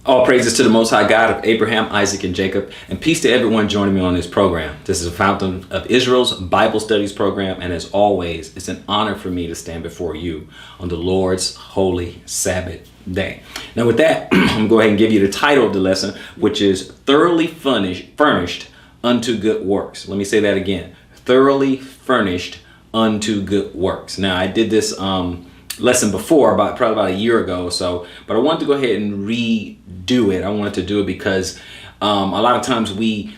All praises to the Most High God of Abraham, Isaac, and Jacob, and peace to everyone joining me on this program. This is a Fountain of Israel's Bible Studies program, and as always, it's an honor for me to stand before you on the Lord's holy Sabbath day. Now with that, I'm going to go ahead and give you the title of the lesson, which is Thoroughly Furnished Unto Good Works. Let me say that again. Thoroughly Furnished Unto Good Works. Now I did this lesson before, probably about a year ago or so, but I wanted to go ahead and redo it. I wanted to do it because a lot of times we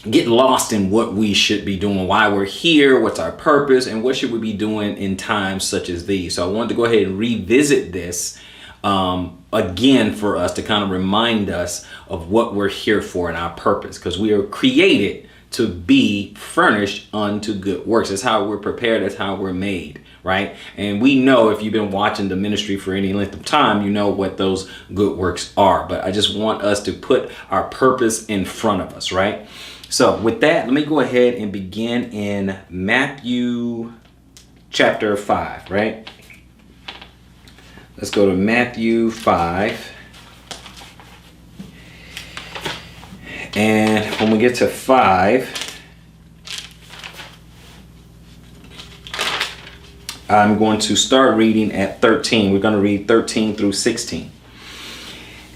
get lost in what we should be doing, why we're here, what's our purpose, and what should we be doing in times such as these. So I wanted to go ahead and revisit this again for us to kind of remind us of what we're here for and our purpose, because we are created to be furnished unto good works. That's how we're prepared. That's how we're made, right? And we know, if you've been watching the ministry for any length of time, you know what those good works are. But I just want us to put our purpose in front of us, right? So with that, let me go ahead and begin in Matthew chapter 5, right? Let's go to Matthew 5. And when we get to 5, I'm going to start reading at 13. We're going to read 13 through 16.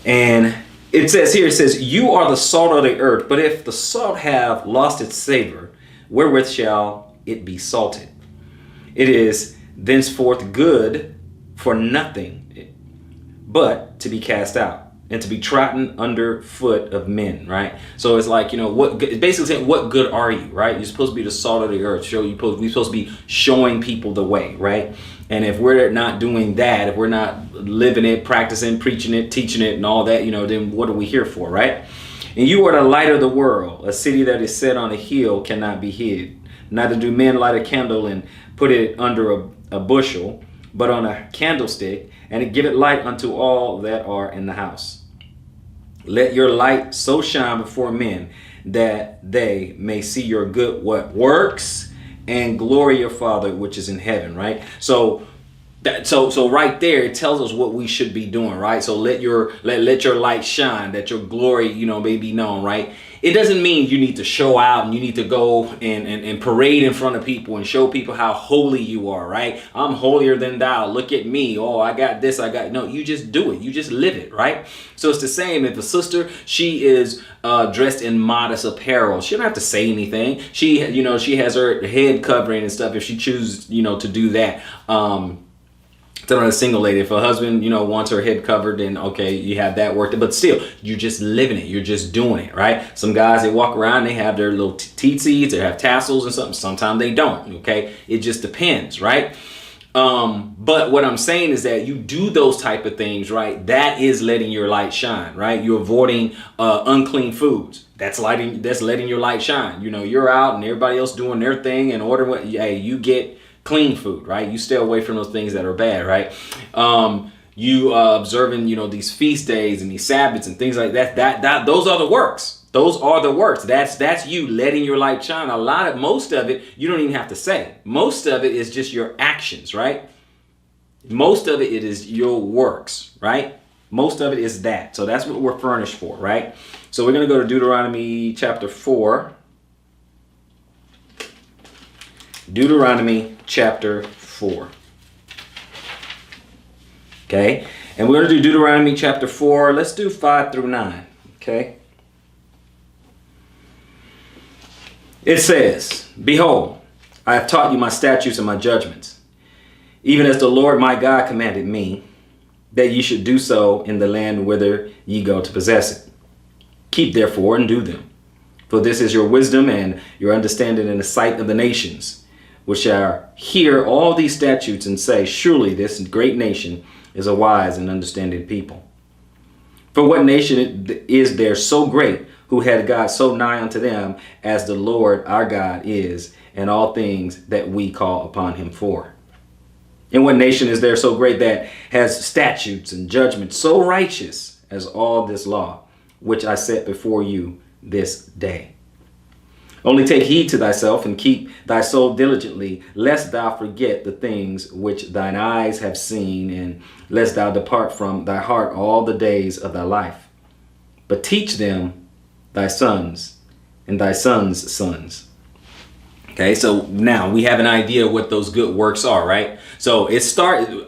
And it says here, you are the salt of the earth, but if the salt have lost its savor, wherewith shall it be salted? It is thenceforth good for nothing, but to be cast out and to be trodden under foot of men, right? So it's like, it's basically saying, what good are you, right? You're supposed to be the salt of the earth. We're supposed to be showing people the way, right? And if we're not doing that, if we're not living it, practicing, preaching it, teaching it, and all that, then what are we here for, right? And you are the light of the world. A city that is set on a hill cannot be hid. Neither do men light a candle and put it under a bushel, but on a candlestick, and it giveth light unto all that are in the house. Let your light so shine before men that they may see your good works and glory your Father which is in heaven, right? So right there, it tells us what we should be doing, right? So let your light shine, that your glory, may be known, right? It doesn't mean you need to show out and you need to go and parade in front of people and show people how holy you are, right? I'm holier than thou. Look at me. Oh, I got this. No, you just do it. You just live it, right? So it's the same. If a sister, she is dressed in modest apparel, she don't have to say anything. She has her head covering and stuff if she chooses, to do that. On a single lady, if a husband, wants her head covered, then okay, you have that worked. But still, you're just living it. You're just doing it, right? Some guys, they walk around, they have their little teetsies, they have tassels and something. Sometimes they don't, okay? It just depends, right? But what I'm saying is that you do those type of things, right? That is letting your light shine, right? You're avoiding unclean foods. That's letting your light shine. You're out and everybody else doing their thing and ordering you get clean food, right? You stay away from those things that are bad, right? You observing, these feast days and these Sabbaths and things like that. Those are the works. Those are the works. That's you letting your light shine. Most of it, you don't even have to say. Most of it is just your actions, right? Most of it is your works, right? Most of it is that. So that's what we're furnished for, right? So we're going to go to Deuteronomy chapter 4. Deuteronomy chapter 4. Okay, and we're going to do Deuteronomy chapter 4. Let's do 5 through 9. Okay. It says, behold, I have taught you my statutes and my judgments, even as the Lord my God commanded me, that ye should do so in the land whither ye go to possess it. Keep therefore and do them, for this is your wisdom and your understanding in the sight of the nations, which shall hear all these statutes and say, surely this great nation is a wise and understanding people. For what nation is there so great, who had God so nigh unto them, as the Lord our God is, in all things that we call upon him for? And what nation is there so great that has statutes and judgments so righteous as all this law, which I set before you this day? Only take heed to thyself and keep thy soul diligently, lest thou forget the things which thine eyes have seen, and lest thou depart from thy heart all the days of thy life. But teach them thy sons and thy sons' sons. Okay, so now we have an idea of what those good works are, right? So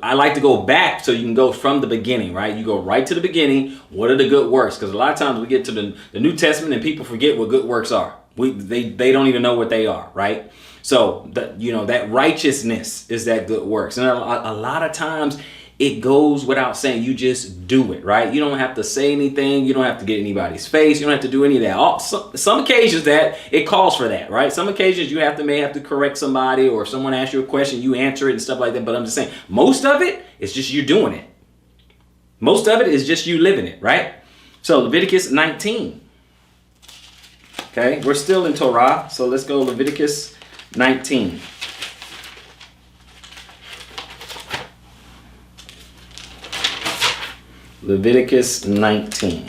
I like to go back so you can go from the beginning, right? You go right to the beginning. What are the good works? Because a lot of times we get to the New Testament and people forget what good works are. They don't even know what they are, right? So that righteousness is that good works. And a lot of times it goes without saying. You just do it, right? You don't have to say anything. You don't have to get anybody's face. You don't have to do any of that. Some occasions that it calls for that, right? Some occasions you may have to correct somebody, or if someone asks you a question, you answer it and stuff like that. But I'm just saying, most of it is just you doing it. Most of it is just you living it, right? So Leviticus 19. Okay, we're still in Torah, so let's go Leviticus 19. Leviticus 19.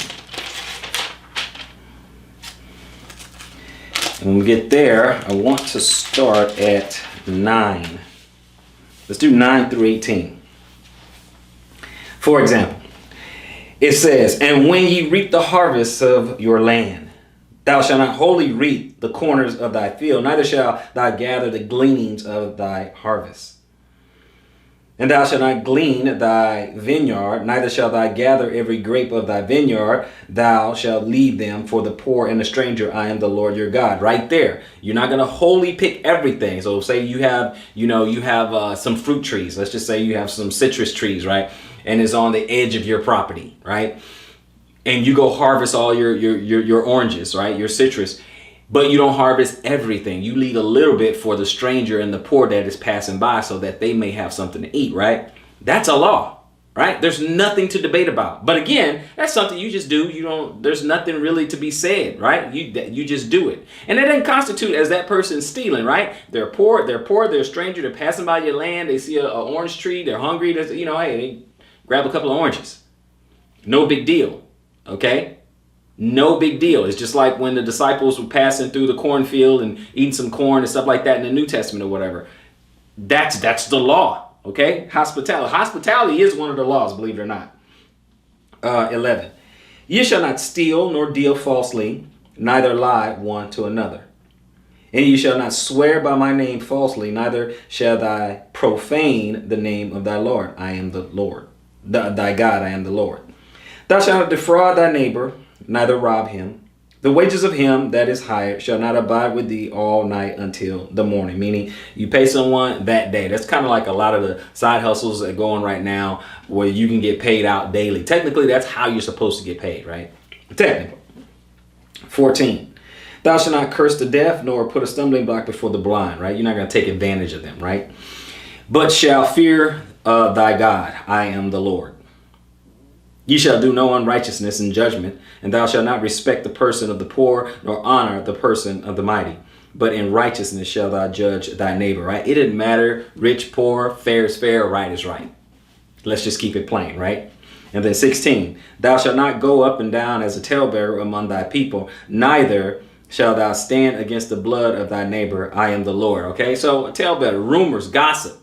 And when we get there, I want to start at 9. Let's do 9 through 18. For example, it says, "And when ye reap the harvest of your land, thou shalt not wholly reap the corners of thy field, neither shalt thou gather the gleanings of thy harvest. And thou shalt not glean thy vineyard, neither shalt thou gather every grape of thy vineyard. Thou shalt leave them for the poor and the stranger. I am the Lord your God." Right there. You're not going to wholly pick everything. So say you have some fruit trees. Let's just say you have some citrus trees, right? And it's on the edge of your property, right? And you go harvest all your oranges, right? Your citrus. But you don't harvest everything. You leave a little bit for the stranger and the poor that is passing by, so that they may have something to eat, right? That's a law, right? There's nothing to debate about. But again, that's something you just do. There's nothing really to be said, right? You just do it. And it doesn't constitute as that person stealing, right? They're poor, they're a stranger, they're passing by your land, they see an orange tree, they're hungry, hey, they grab a couple of oranges. No big deal, okay? No big deal. It's just like when the disciples were passing through the cornfield and eating some corn and stuff like that in the New Testament or whatever. That's the law, okay? Hospitality is one of the laws, believe it or not. 11. "Ye shall not steal, nor deal falsely, neither lie one to another. And ye shall not swear by my name falsely, neither shall thou profane the name of thy Lord. I am the Lord. Thy God, I am the Lord. Thou shalt not defraud thy neighbor, neither rob him. The wages of him that is hired shall not abide with thee all night until the morning." Meaning you pay someone that day. That's kind of like a lot of the side hustles that go on right now, where you can get paid out daily. Technically, that's how you're supposed to get paid, right? Technically. 14. "Thou shalt not curse the deaf, nor put a stumbling block before the blind," right? You're not going to take advantage of them, right? "But shall fear thy God. I am the Lord. Ye shall do no unrighteousness in judgment, and thou shalt not respect the person of the poor, nor honor the person of the mighty. But in righteousness shall thou judge thy neighbor," right? It didn't matter, rich, poor, fair is fair, right is right. Let's just keep it plain, right? And then 16, "Thou shalt not go up and down as a talebearer among thy people, neither shall thou stand against the blood of thy neighbor. I am the Lord." Okay, so a talebearer, rumors, gossip.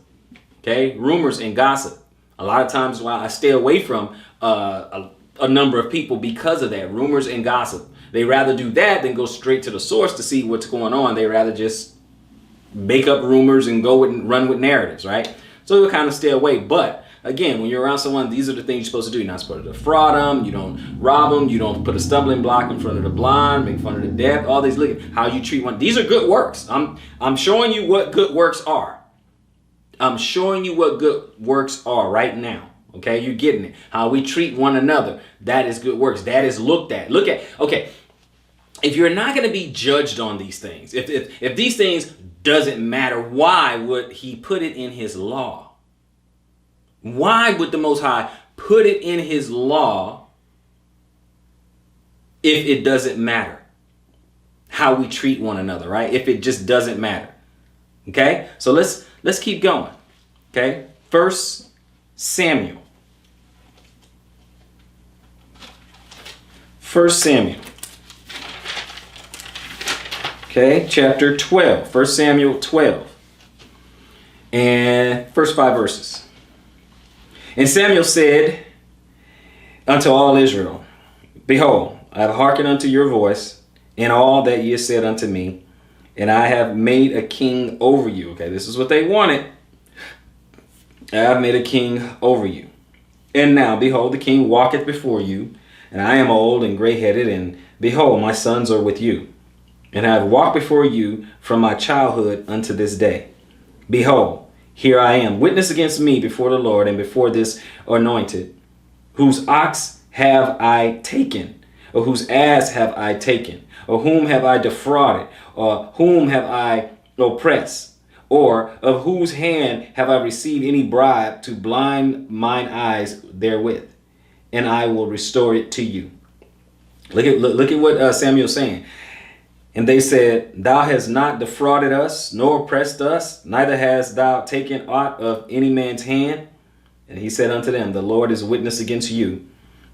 Okay, rumors and gossip. A lot of times why I stay away from a number of people because of that, rumors and gossip. They rather do that than go straight to the source to see what's going on. They rather just make up rumors and run with narratives, right? So we kind of stay away. But again, when you're around someone, these are the things you're supposed to do. You're not supposed to defraud them. You don't rob them. You don't put a stumbling block in front of the blind, make fun of the deaf. All these, look how you treat one. These are good works. I'm showing you what good works are. I'm showing you what good works are right now. Okay, you're getting it. How we treat one another. That is good works. That is looked at. Okay, if you're not going to be judged on these things, if these things doesn't matter, why would he put it in his law? Why would the Most High put it in his law if it doesn't matter how we treat one another, right? If it just doesn't matter. Okay, so let's keep going. Okay, 1 Samuel. 1 Samuel. Okay, chapter 12, 1 Samuel 12, and first 5 verses. And Samuel said unto all Israel, Behold, I have hearkened unto your voice in all that ye have said unto me, and I have made a king over you. Okay, this is what they wanted. I have made a king over you. And now, behold, the king walketh before you, and I am old and gray-headed, and behold, my sons are with you. And I have walked before you from my childhood unto this day. Behold, here I am, witness against me before the Lord and before this anointed, whose ox have I taken, or whose ass have I taken, or whom have I defrauded, or whom have I oppressed, or of whose hand have I received any bribe to blind mine eyes therewith, and I will restore it to you. Look at what Samuel's saying. And they said, Thou hast not defrauded us, nor oppressed us, neither hast thou taken aught of any man's hand. And he said unto them, The Lord is witness against you,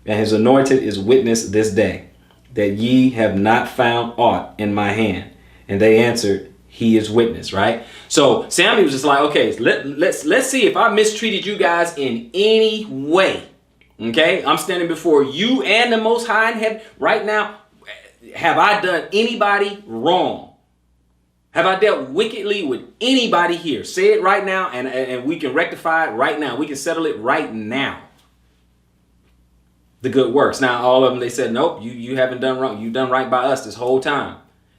and his anointed is witness this day, that ye have not found aught in my hand. And they answered, He is witness, right? So Samuel was just like, okay, let's see if I mistreated you guys in any way. Okay, I'm standing before you and the Most High in heaven right now. Have I done anybody wrong? Have I dealt wickedly with anybody here? Say it right now, and we can rectify it right now. We can settle it right now. The good works. Now, all of them, they said, nope, you haven't done wrong. You've done right by us this whole time.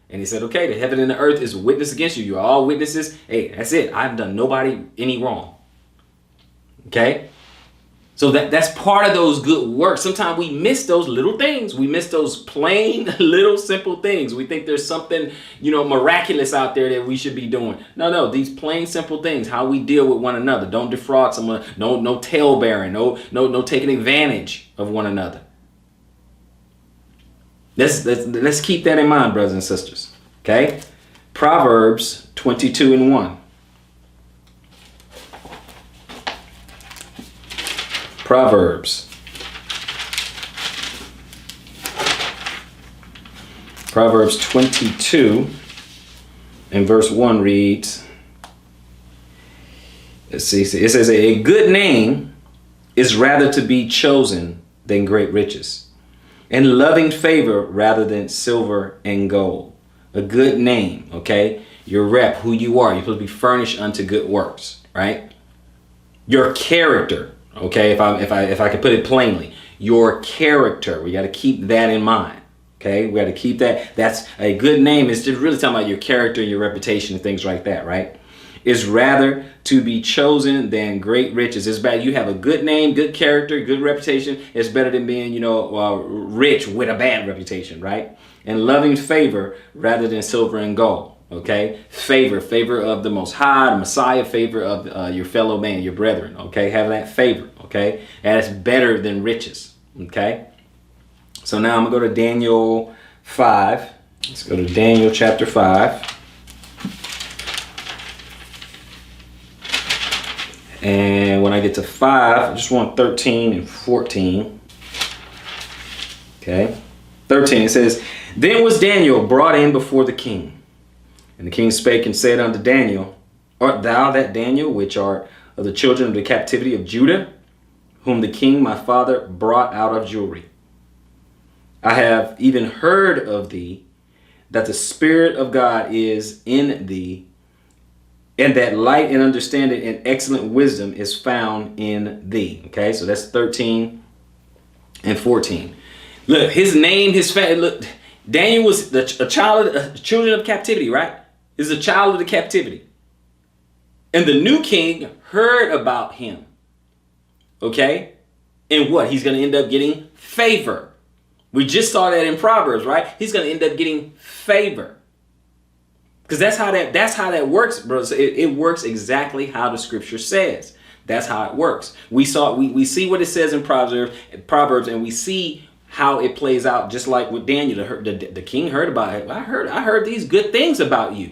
And he said, okay, the heaven and the earth is witness against you. You're all witnesses. Hey, that's it. I've done nobody any wrong. Okay? So that's part of those good works. Sometimes we miss those little things. We miss those plain, little, simple things. We think there's something, miraculous out there that we should be doing. No, these plain, simple things, how we deal with one another. Don't defraud someone. No tale bearing. No taking advantage of one another. Let's keep that in mind, brothers and sisters. Okay? Proverbs 22:1. Proverbs 22 and verse 1 reads, let's see, it says, a good name is rather to be chosen than great riches, and loving favor rather than silver and gold. A good name, okay? Your rep, who you are. You're supposed to be furnished unto good works, right? Your character. Okay, if I could put it plainly, your character, we got to keep that in mind. Okay, we got to keep that. That's a good name is just really talking about your character, your reputation, and things like that, right? Is rather to be chosen than great riches. It's bad. You have a good name, good character, good reputation. It's better than being, rich with a bad reputation, right? And loving favor rather than silver and gold. Okay, favor of the Most High, the Messiah, favor of your fellow man, your brethren. Okay, have that favor. Okay, and it's better than riches. Okay, so now I'm gonna go to Daniel 5. Let's go to Daniel chapter 5, and when I get to 5, I just want 13 and 14. Okay, 13. It says, Then was Daniel brought in before the king. And the king spake and said unto Daniel, Art thou that Daniel, which art of the children of the captivity of Judah, whom the king my father brought out of Jewry? I have even heard of thee, that the Spirit of God is in thee, and that light and understanding and excellent wisdom is found in thee. Okay, so that's 13 and 14. Look, his name, his family. Look, Daniel was a child of the children of captivity, right? Is a child of the captivity. And the new king heard about him. Okay? And what? He's going to end up getting favor. We just saw that in Proverbs, right? He's going to end up getting favor. Because that's how that works, brothers. It works exactly how the scripture says. That's how it works. We see what it says in Proverbs, and we see how it plays out, just like with Daniel. The king heard about it. I heard these good things about you.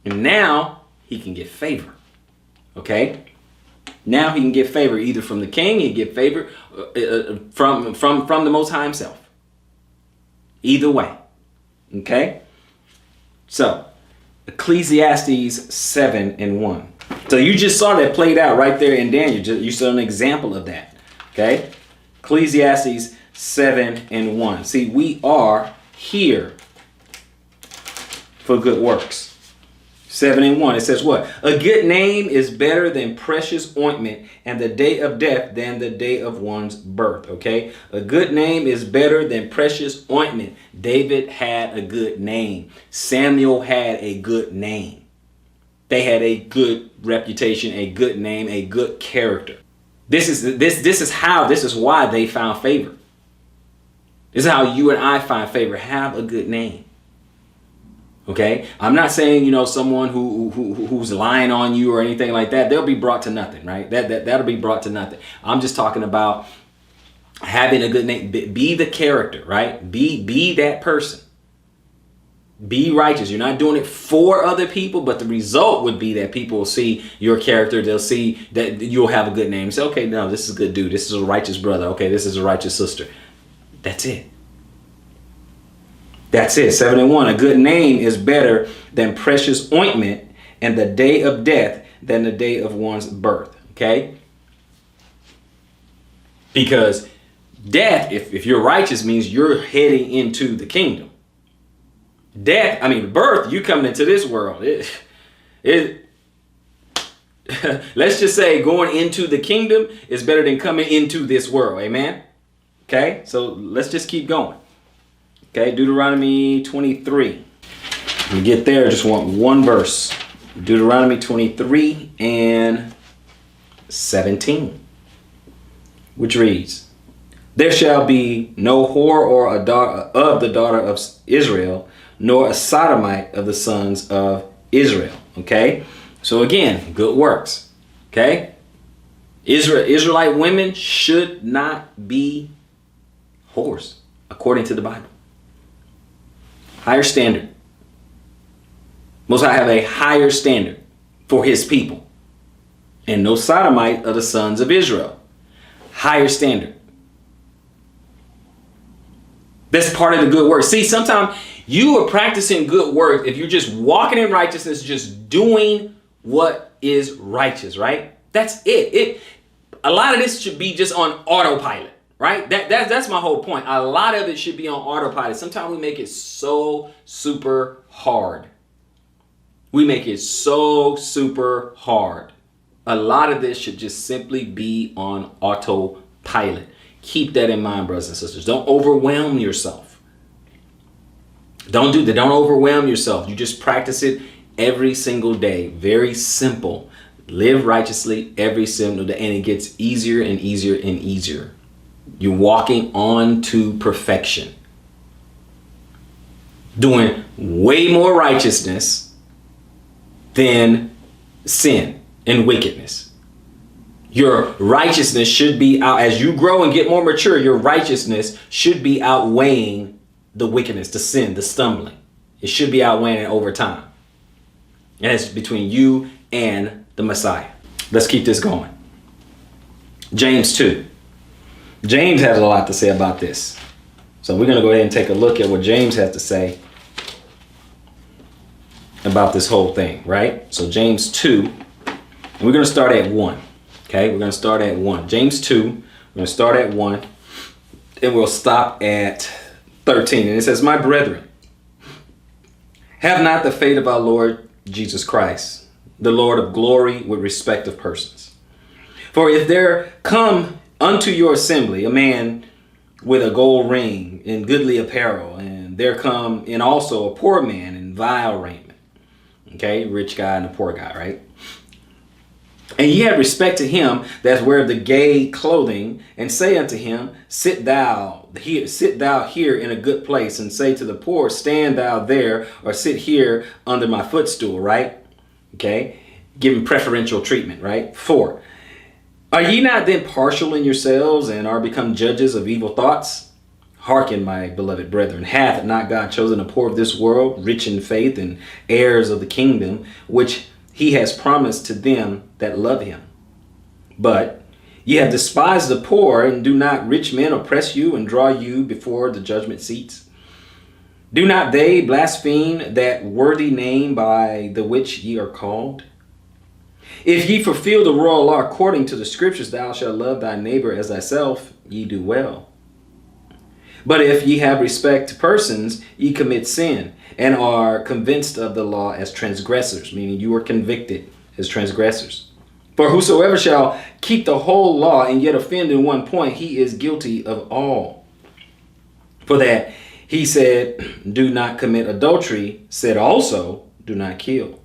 And now he can get favor. Okay? Now he can get favor either from the king, he can get favor from the Most High himself. Either way. Okay? So, Ecclesiastes 7:1. So you just saw that played out right there in Daniel. You saw an example of that. Okay? Ecclesiastes 7:1. See, we are here for good works. 7:1. It says what? A good name is better than precious ointment, and the day of death than the day of one's birth. Okay? A good name is better than precious ointment. David had a good name. Samuel had a good name. They had a good reputation, a good name, a good character. This is why they found favor. This is how you and I find favor. Have a good name. Okay, I'm not saying, someone who's lying on you or anything like that. They'll be brought to nothing, right? That'll be brought to nothing. I'm just talking about having a good name. Be the character, right? Be that person. Be righteous. You're not doing it for other people, but the result would be that people will see your character. They'll see that you'll have a good name. Say, okay, no, this is a good dude. This is a righteous brother. Okay, this is a righteous sister. That's it. That's it. 7:1. A good name is better than precious ointment, and the day of death than the day of one's birth. Okay? Because death, if you're righteous, means you're heading into the kingdom. Birth, you coming into this world. Let's just say going into the kingdom is better than coming into this world. Amen? Okay? So let's just keep going. Okay, Deuteronomy 23. When we get there, I just want one verse. Deuteronomy 23:17, which reads, There shall be no whore or a daughter of the daughter of Israel, nor a sodomite of the sons of Israel. Okay, so again, good works. Okay, Israelite women should not be whores, according to the Bible. Higher standard. Most High have a higher standard for his people. And no sodomite of the sons of Israel. Higher standard. That's part of the good work. See, sometimes you are practicing good work if you're just walking in righteousness, just doing what is righteous, right? That's it. A lot of this should be just on autopilot. Right? That's my whole point. A lot of it should be on autopilot. Sometimes we make it so super hard. We make it so super hard. A lot of this should just simply be on autopilot. Keep that in mind, brothers and sisters. Don't overwhelm yourself. Don't do that. Don't overwhelm yourself. You just practice it every single day. Very simple. Live righteously every single day. And it gets easier and easier and easier. You're walking on to perfection. Doing way more righteousness than sin and wickedness. Your righteousness should be out as you grow and get more mature. Your righteousness should be outweighing the wickedness, the sin, the stumbling. It should be outweighing it over time. And it's between you and the Messiah. Let's keep this going. James 2. James has a lot to say about this. So we're going to go ahead and take a look at what James has to say about this whole thing, right? So James 2, and we're going to start at 1. Okay, we're going to start at 1. James 2, we're going to start at 1, and we'll stop at 13. And it says, My brethren, have not the faith of our Lord Jesus Christ, the Lord of glory, with respect of persons. For if there come unto your assembly a man with a gold ring in goodly apparel, and there come in also a poor man in vile raiment. Okay, rich guy and a poor guy, right? And ye have respect to him that wear the gay clothing, and say unto him, sit thou here in a good place, and say to the poor, stand thou there, or sit here under my footstool, right? Okay, give him preferential treatment, right? 4. Are ye not then partial in yourselves, and are become judges of evil thoughts? Hearken, my beloved brethren, hath not God chosen the poor of this world, rich in faith, and heirs of the kingdom, which he has promised to them that love him? But ye have despised the poor, and do not rich men oppress you and draw you before the judgment seats? Do not they blaspheme that worthy name by the which ye are called? If ye fulfill the royal law according to the scriptures, thou shalt love thy neighbor as thyself, ye do well. But if ye have respect to persons, ye commit sin, and are convinced of the law as transgressors, meaning you are convicted as transgressors. For whosoever shall keep the whole law and yet offend in one point, he is guilty of all. For that he said, do not commit adultery, said also, do not kill.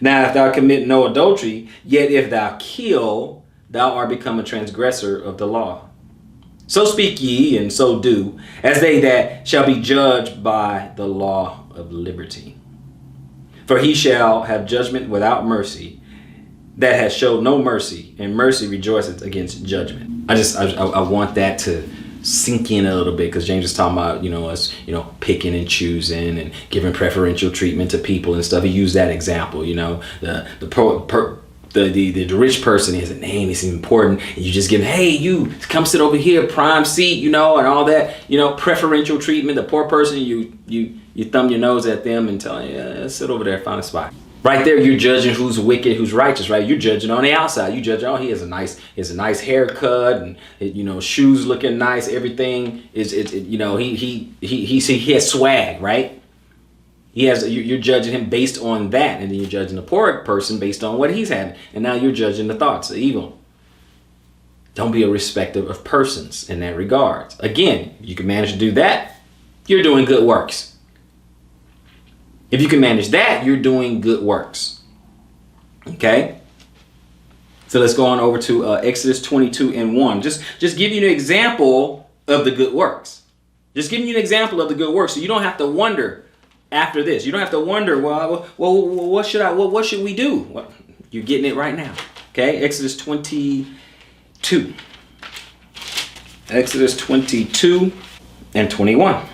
Now if thou commit no adultery, yet if thou kill, thou art become a transgressor of the law. So speak ye, and so do, as they that shall be judged by the law of liberty. For he shall have judgment without mercy, that has showed no mercy, and mercy rejoiceth against judgment. I want that to sink in a little bit, because James is talking about, us, picking and choosing and giving preferential treatment to people and stuff. He used that example, the rich person, he has a name, it's important, and you just give him, hey, you come sit over here, prime seat, and all that, preferential treatment. The poor person, you thumb your nose at them and tell them, yeah, sit over there, find a spot. Right there, you're judging who's wicked, who's righteous, right? You're judging on the outside. You judge, he has a nice haircut, and shoes looking nice. Everything is, he has swag, right? You're judging him based on that, and then you're judging the poor person based on what he's having, and now you're judging the thoughts, the evil. Don't be a respecter of persons in that regard. Again, if you can manage to do that, you're doing good works. If you can manage that, you're doing good works. Okay? So let's go on over to Exodus 22:1. Just give you an example of the good works. Just giving you an example of the good works, so you don't have to wonder after this. You don't have to wonder, well, what should we do? Well, you're getting it right now. Okay? Exodus 22. Exodus 22:21.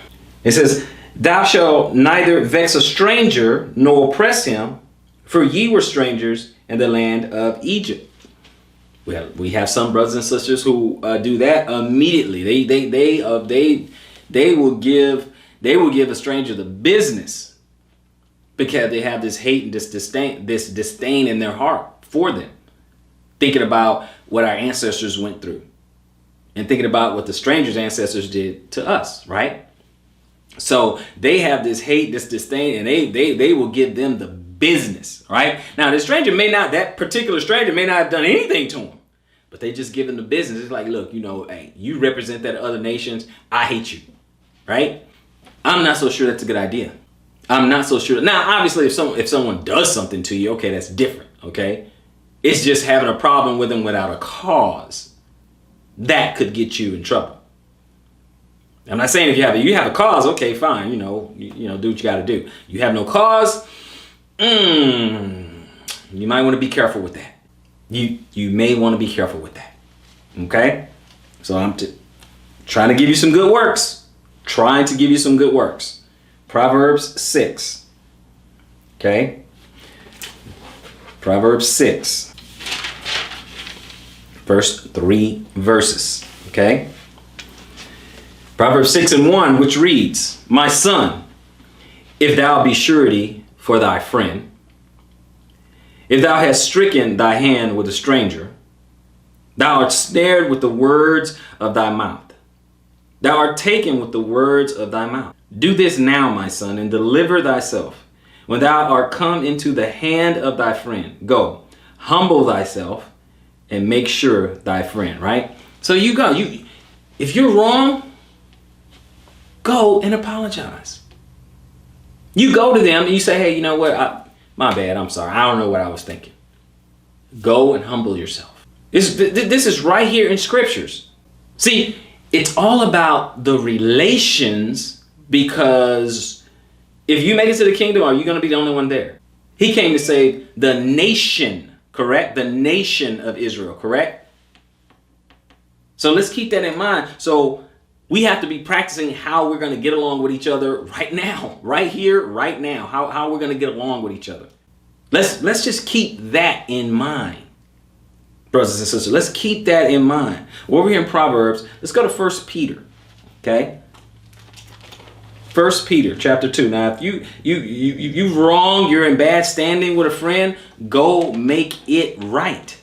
It says, thou shalt neither vex a stranger nor oppress him, for ye were strangers in the land of Egypt. Well, we have some brothers and sisters who do that immediately. They will give a stranger the business because they have this hate and this disdain in their heart for them, thinking about what our ancestors went through and thinking about what the stranger's ancestors did to us, right? So they have this hate, this disdain, and they will give them the business, right? Now, that particular stranger may not have done anything to him, but they just give them the business. It's like, look, hey, you represent that other nations. I hate you, right? I'm not so sure that's a good idea. I'm not so sure. Now, obviously, if someone does something to you, okay, that's different, okay? It's just having a problem with them without a cause. That could get you in trouble. I'm not saying if you have a cause, okay, fine, do what you got to do. You have no cause, you might want to be careful with that. You may want to be careful with that. Okay? So I'm trying to give you some good works. Proverbs 6. Okay? Proverbs 6. First 3 verses. Okay? Proverbs 6:1, which reads, my son, if thou be surety for thy friend, if thou hast stricken thy hand with a stranger, thou art snared with the words of thy mouth. Thou art taken with the words of thy mouth. Do this now, my son, and deliver thyself. When thou art come into the hand of thy friend, go, humble thyself, and make sure thy friend, right? So you go. If you're wrong, go and apologize. You go to them and you say, hey, you know what? My bad. I'm sorry. I don't know what I was thinking. Go and humble yourself. This is right here in scriptures. See, it's all about the relations, because if you make it to the kingdom, are you going to be the only one there? He came to save the nation, correct? The nation of Israel, correct? So let's keep that in mind. So we have to be practicing how we're going to get along with each other right now, right here, right now, how we're going to get along with each other. Let's just keep that in mind. Brothers and sisters, let's keep that in mind. Over here in Proverbs, let's go to 1 Peter, okay? First Peter chapter 2. Now, if you've wronged, you're in bad standing with a friend, go make it right.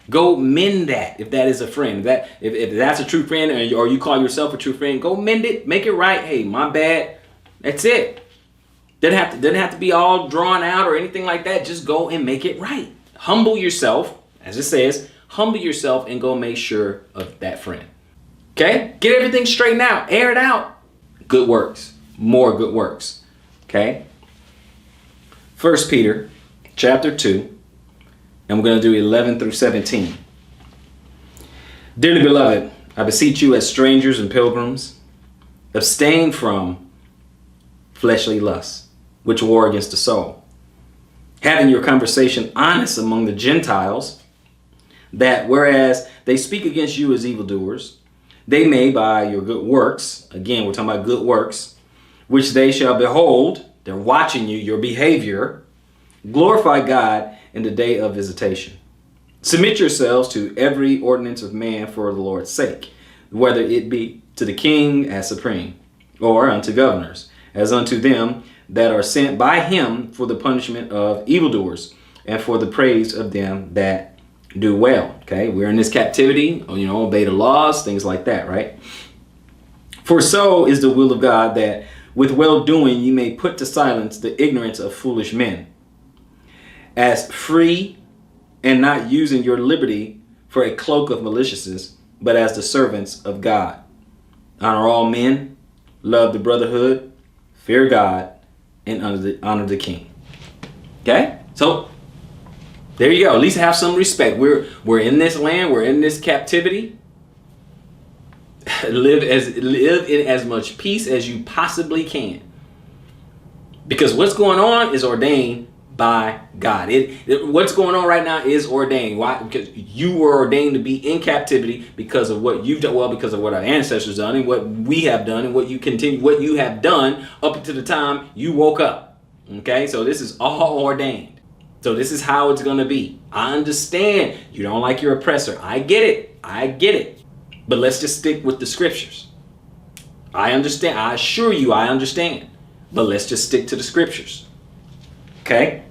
Go mend that if that is a friend. If that's a true friend, or you call yourself a true friend, go mend it, make it right. Hey, my bad. That's it. Doesn't have to be all drawn out or anything like that. Just go and make it right. Humble yourself, as it says, humble yourself and go make sure of that friend. Okay? Get everything straightened out. Air it out. Good works. More good works. Okay? First Peter chapter 2. And we're going to do 11 through 17. Dearly beloved, I beseech you as strangers and pilgrims, abstain from fleshly lusts, which war against the soul. Having your conversation honest among the Gentiles, that whereas they speak against you as evildoers, they may by your good works, again, we're talking about good works, which they shall behold, they're watching you, your behavior, glorify God in the day of visitation. Submit yourselves to every ordinance of man for the Lord's sake, whether it be to the king as supreme, or unto governors, as unto them that are sent by him for the punishment of evildoers, and for the praise of them that do well. Okay, we're in this captivity, obey the laws, things like that, right? For so is the will of God, that with well-doing you may put to silence the ignorance of foolish men, as free and not using your liberty for a cloak of maliciousness, but as the servants of God. Honor all men, love the brotherhood, fear God, and honor the king. Okay, so there you go. At least have some respect. We're in this land. We're in this captivity. Live in as much peace as you possibly can, because what's going on is ordained by God. What's going on right now is ordained. Why? Because you were ordained to be in captivity because of what you've done. Well, because of what our ancestors done and what we have done and what you have done up until the time you woke up. Okay, so this is all ordained. So this is how it's going to be. I understand you don't like your oppressor. I get it. But let's just stick with the scriptures. I understand. I assure you I understand. But let's just stick to the scriptures. Okay?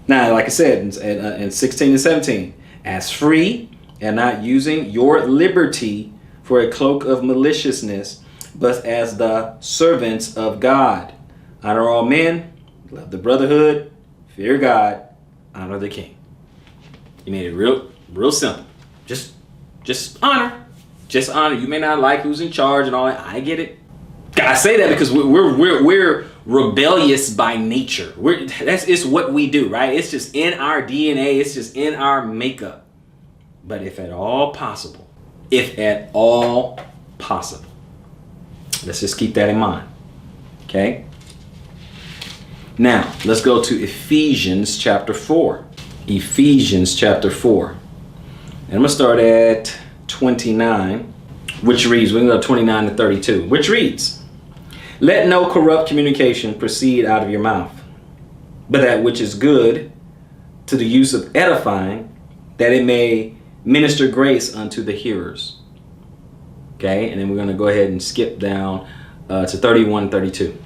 Now, like I said in 16 and 17, as free and not using your liberty for a cloak of maliciousness, but as the servants of God. Honor all men, love the brotherhood, fear God, honor the king. You made it real simple. Just honor. Just honor. You may not like who's in charge and all that. I get it. I say that because we're rebellious by nature. It's what we do, right? It's just in our DNA. It's just in our makeup. But if at all possible, let's just keep that in mind. Okay? Now, let's go to Ephesians chapter 4. Ephesians chapter 4. And I'm going to start at 29, which reads, we're going to go 29 to 32, which reads, let no corrupt communication proceed out of your mouth, but that which is good to the use of edifying, that it may minister grace unto the hearers. Okay, and then we're going to go ahead and skip down to 31 and 32.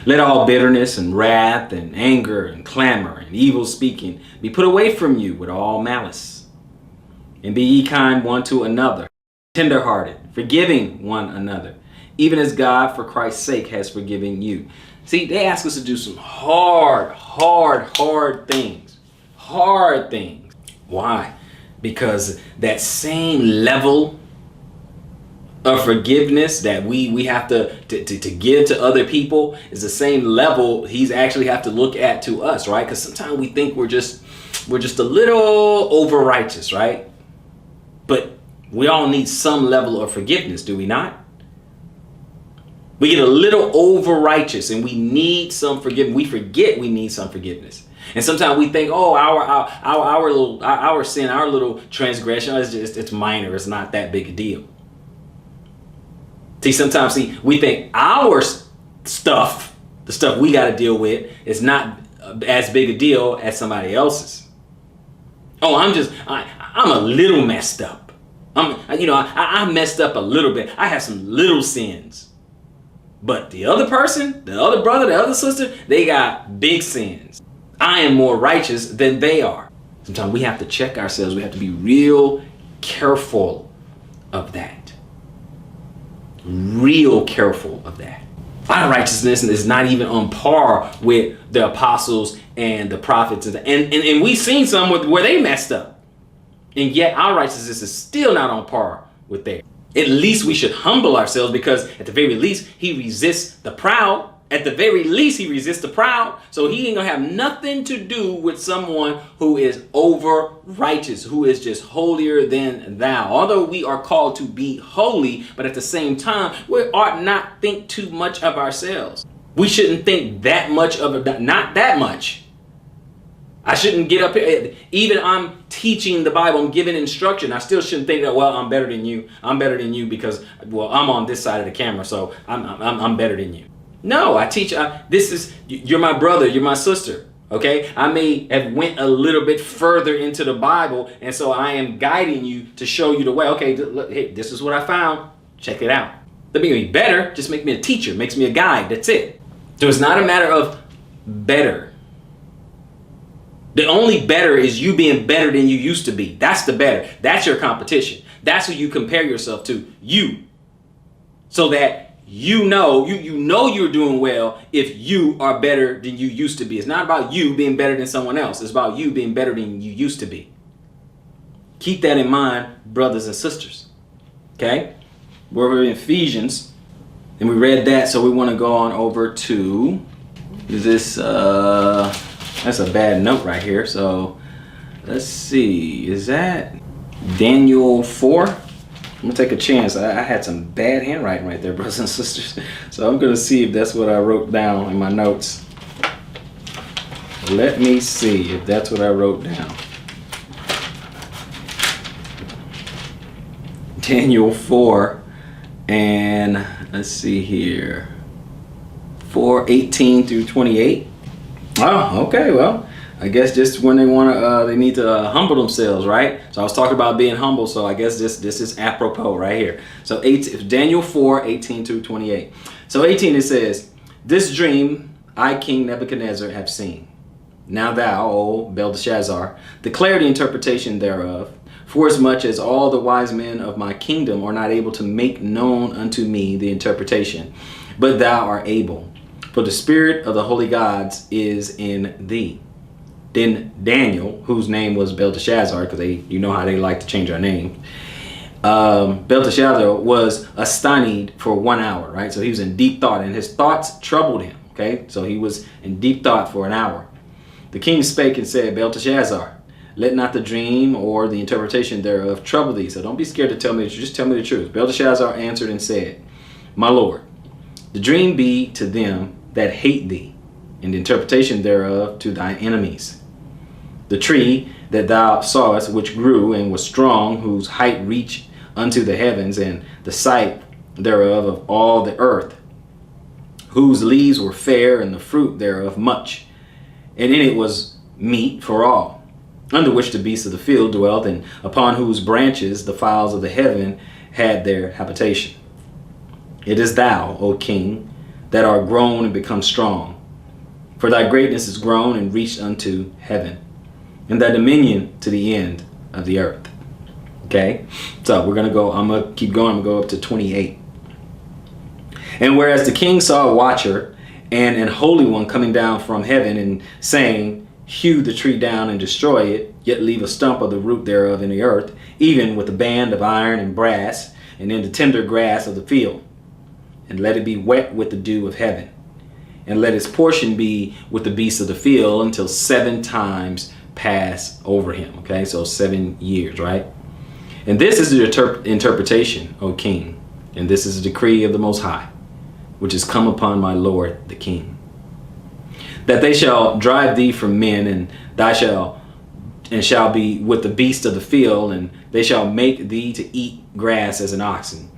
Let all bitterness and wrath and anger and clamor and evil speaking be put away from you with all malice. And be ye kind one to another, tenderhearted, forgiving one another, even as God for Christ's sake has forgiven you. See, they ask us to do some hard things. Hard things. Why? Because that same level of forgiveness that we have to give to other people is the same level he's actually have to look at to us, right? Because sometimes we think we're just a little over righteous, right? But we all need some level of forgiveness, do we not? We get a little over righteous and we need some forgiveness. We forget we need some forgiveness. And sometimes we think, oh, our sin, our little transgression it's minor. It's not that big a deal. Sometimes we think our stuff, the stuff we got to deal with, is not as big a deal as somebody else's. Oh, I'm a little messed up. I messed up a little bit. I have some little sins. But the other person, the other brother, the other sister, they got big sins. I am more righteous than they are. Sometimes we have to check ourselves. We have to be real careful of that. Real careful of that. Our righteousness is not even on par with the apostles and the prophets. And we've seen some where they messed up. And yet our righteousness is still not on par with theirs. At least we should humble ourselves, because at the very least, he resists the proud. At the very least, he resists the proud. So he ain't gonna have nothing to do with someone who is over righteous, who is just holier than thou. Although we are called to be holy, but at the same time, we ought not think too much of ourselves. We shouldn't think that much of it, not that much. I shouldn't get up here, even I'm teaching the Bible, I'm giving instruction. I still shouldn't think that, well, I'm better than you. I'm better than you because, well, I'm on this side of the camera, so I'm better than you. No, I teach, you're my brother, you're my sister, okay? I may have went a little bit further into the Bible, and so I am guiding you to show you the way. Okay, look, hey, this is what I found. Check it out. Let me be better, just make me a teacher, makes me a guide, that's it. So it's not a matter of better. The only better is you being better than you used to be. That's the better. That's your competition. That's who you compare yourself to. You. So that you know you're doing well if you are better than you used to be. It's not about you being better than someone else. It's about you being better than you used to be. Keep that in mind, brothers and sisters. Okay? We're in Ephesians, and we read that, so we want to go on over to this. That's a bad note right here. So let's see. Is that Daniel 4? I'm gonna take a chance. I had some bad handwriting right there, brothers and sisters. So I'm gonna see if that's what I wrote down in my notes. Let me see if that's what I wrote down. Daniel 4, and let's see here. 4:18 through 28. Oh, okay. Well, I guess just when they need to humble themselves, right? So I was talking about being humble, so I guess this is apropos right here. So Daniel 4:18 through 28. So 18, it says, "This dream I, King Nebuchadnezzar, have seen. Now thou, O Belteshazzar, declare the interpretation thereof, forasmuch as all the wise men of my kingdom are not able to make known unto me the interpretation, but thou art able. For the spirit of the holy gods is in thee." Then Daniel, whose name was Belteshazzar, because you know how they like to change our name, Belteshazzar was astonished for 1 hour, right? So he was in deep thought, and his thoughts troubled him, okay? So he was in deep thought for an hour. The king spake and said, "Belteshazzar, let not the dream or the interpretation thereof trouble thee." So don't be scared to tell me the truth. Just tell me the truth. Belteshazzar answered and said, "My lord, the dream be to them that hate thee, and the interpretation thereof to thy enemies. The tree that thou sawest, which grew and was strong, whose height reached unto the heavens, and the sight thereof of all the earth, whose leaves were fair, and the fruit thereof much, and in it was meat for all, under which the beasts of the field dwelt, and upon whose branches the fowls of the heaven had their habitation. It is thou, O king, that art grown and become strong. For thy greatness is grown and reached unto heaven, and thy dominion to the end of the earth." Okay, so I'm gonna keep going, I'm gonna go up to 28. "And whereas the king saw a watcher and an holy one coming down from heaven, and saying, Hew the tree down and destroy it, yet leave a stump of the root thereof in the earth, even with a band of iron and brass, and in the tender grass of the field. And let it be wet with the dew of heaven, and let its portion be with the beasts of the field until 7 times pass over him." Okay, so 7 years, right? "And this is the interpretation, O king, and this is the decree of the Most High, which is come upon my lord the king, that they shall drive thee from men, and thou shall be with the beasts of the field, and they shall make thee to eat grass as an oxen.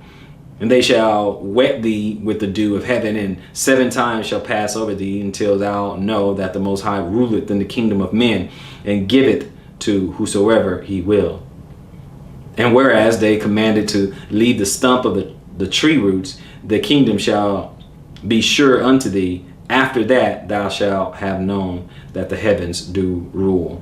And they shall wet thee with the dew of heaven, and 7 times shall pass over thee, until thou know that the Most High ruleth in the kingdom of men, and giveth to whosoever he will. And whereas they commanded to leave the stump of the tree roots, the kingdom shall be sure unto thee. After that thou shalt have known that the heavens do rule.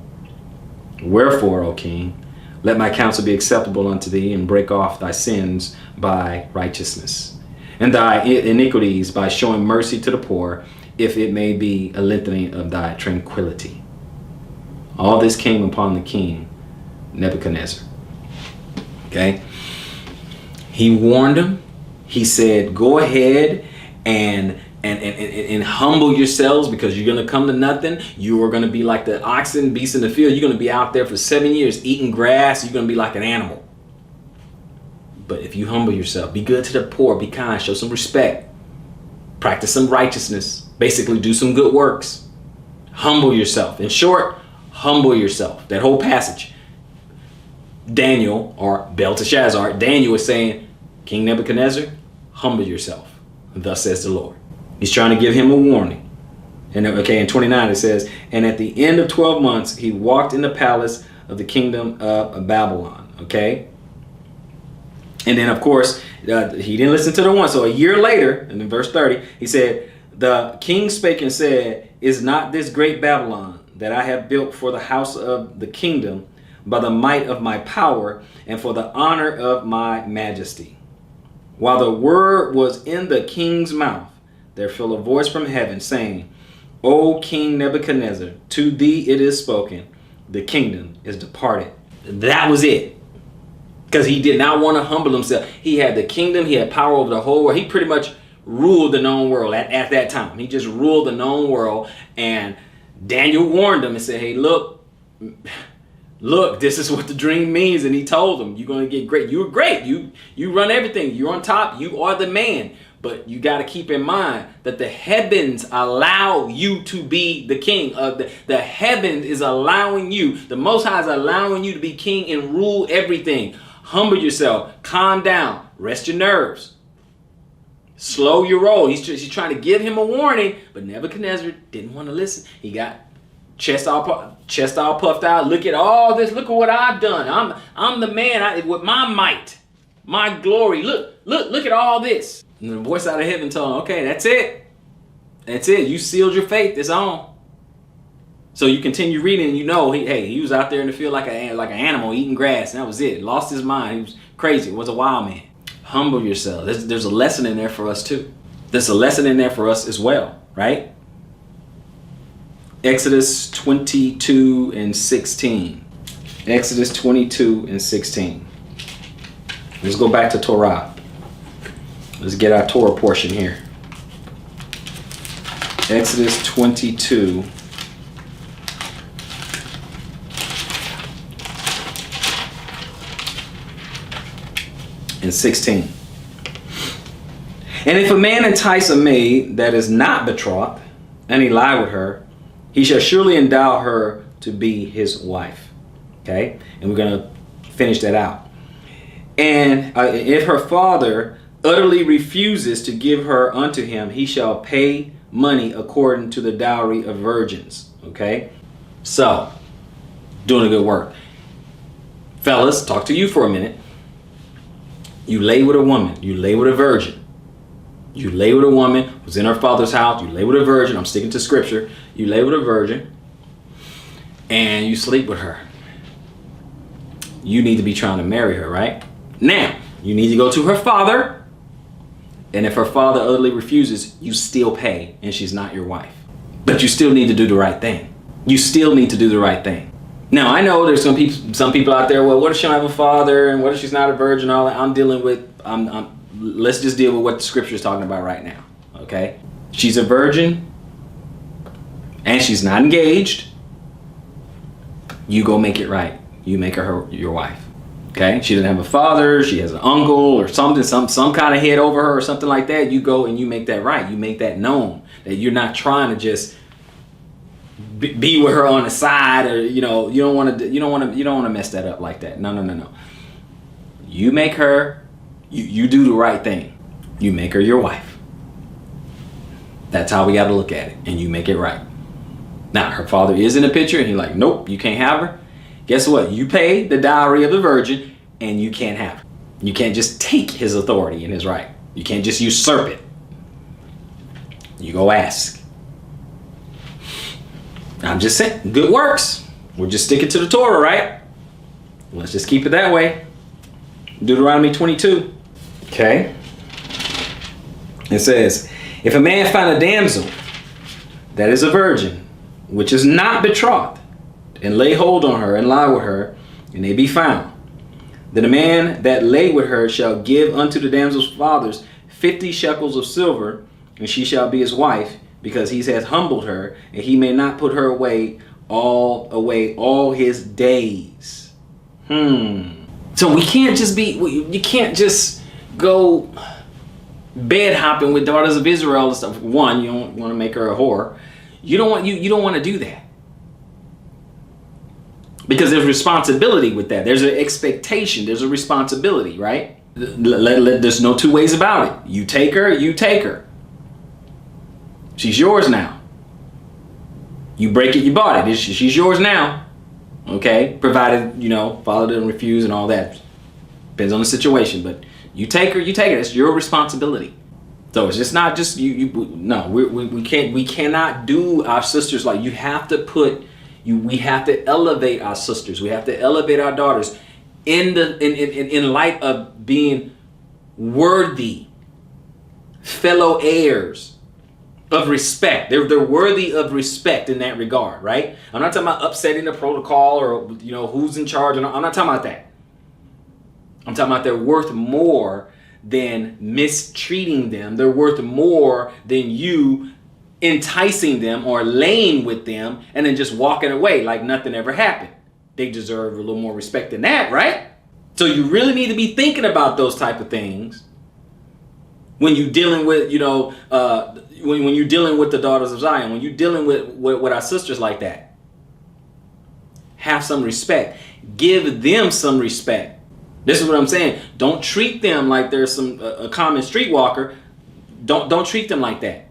Wherefore, O king, let my counsel be acceptable unto thee, and break off thy sins by righteousness, and thy iniquities by showing mercy to the poor, if it may be a lengthening of thy tranquility. All this came upon the king Nebuchadnezzar. Okay. He warned him. He said, go ahead and humble yourselves, because you're going to come to nothing. You are going to be like the oxen, beasts in the field. You're going to be out there for 7 years eating grass. You're going to be like an animal. But if you humble yourself, be good to the poor, be kind, show some respect, practice some righteousness, basically do some good works. Humble yourself. In short, humble yourself. That whole passage. Daniel, or Belteshazzar, Daniel is saying, King Nebuchadnezzar, humble yourself. Thus says the Lord. He's trying to give him a warning. And okay, in 29 it says, and at the end of 12 months, he walked in the palace of the kingdom of Babylon. Okay. And then, of course, he didn't listen to the one. So a year later, and in verse 30, he said, the king spake and said, is not this great Babylon that I have built for the house of the kingdom by the might of my power and for the honor of my majesty? While the word was in the king's mouth, there fell a voice from heaven saying, O King Nebuchadnezzar, to thee it is spoken, the kingdom is departed. That was it. Because he did not want to humble himself. He had the kingdom, he had power over the whole world. He pretty much ruled the known world at that time. He just ruled the known world. And Daniel warned him and said, hey, look, this is what the dream means. And he told him, you're going to get great. You're great. You run everything. You're on top. You are the man. But you got to keep in mind that the heavens allow you to be the king. The heavens is allowing you. The Most High is allowing you to be king and rule everything. Humble yourself. Calm down. Rest your nerves. Slow your roll. He's trying to give him a warning. But Nebuchadnezzar didn't want to listen. He got chest all puffed out. Look at all this. Look at what I've done. I'm the man with my might, my glory. Look at all this. And the voice out of heaven told him, okay, that's it. That's it. You sealed your faith. It's on. So you continue reading and you know, he was out there in the field like an animal eating grass. And that was it. Lost his mind. He was crazy. He was a wild man. Humble yourself. There's a lesson in there for us too. There's a lesson in there for us as well, right? Exodus 22 and 16. Exodus 22 and 16. Let's go back to Torah. Let's get our Torah portion here. Exodus 22 and 16. And if a man entice a maid that is not betrothed, and he lie with her, he shall surely endow her to be his wife. Okay? And we're going to finish that out. And if her father utterly refuses to give her unto him, he shall pay money according to the dowry of virgins. Okay? So, doing a good work. Fellas, talk to you for a minute. You lay with a woman. You lay with a virgin. You lay with a woman who's in her father's house. You lay with a virgin. I'm sticking to scripture. You lay with a virgin and you sleep with her. You need to be trying to marry her, right? Now, you need to go to her father. And if her father utterly refuses, you still pay and she's not your wife. But you still need to do the right thing. You still need to do the right thing. Now, I know there's some people out there, well, what if she don't have a father? And what if she's not a virgin? All that. I'm dealing with, let's just deal with what the scripture is talking about right now. Okay? She's a virgin and she's not engaged. You go make it right. You make her your wife. Okay? She doesn't have a father. She has an uncle or something, some kind of head over her or something like that. You go and you make that right. You make that known that you're not trying to just be with her on the side, or you don't want to mess that up like that. No. You make her, you do the right thing. You make her your wife. That's how we got to look at it, and you make it right. Now her father is in the picture, and he's like, nope, you can't have her. Guess what? You pay the dowry of the virgin, and you can't have her. You can't just take his authority and his right. You can't just usurp it. You go ask. I'm just saying, good works. We're just sticking to the Torah, right? Let's just keep it that way. Deuteronomy 22. Okay. It says, if a man find a damsel that is a virgin, which is not betrothed, and lay hold on her and lie with her, and they be found, then a man that lay with her shall give unto the damsel's fathers 50 shekels of silver, and she shall be his wife, because he has humbled her, and he may not put her away all his days. So we can't just you can't just go bed hopping with daughters of Israel and stuff. One, you don't want to make her a whore. You don't want to do that. Because there's responsibility with that. There's an expectation. There's a responsibility, right? There's no two ways about it. You take her, you take her. She's yours now. You break it, you bought it. She's yours now. Okay? Provided, father doesn't refuse and all that. Depends on the situation. But you take her, you take it. It's your responsibility. So it's just not just no, we cannot do our sisters like you have to put we have to elevate our sisters. We have to elevate our daughters in light of being worthy fellow heirs of respect. They're worthy of respect in that regard, right? I'm not talking about upsetting the protocol or who's in charge. I'm not talking about that. I'm talking about they're worth more than mistreating them. They're worth more than you enticing them or laying with them and then just walking away like nothing ever happened. They deserve a little more respect than that, right? So you really need to be thinking about those type of things when you're dealing with, when you're dealing with the daughters of Zion, when you're dealing with our sisters like that. Have some respect. Give them some respect. This is what I'm saying. Don't treat them like they're a common streetwalker. Don't treat them like that.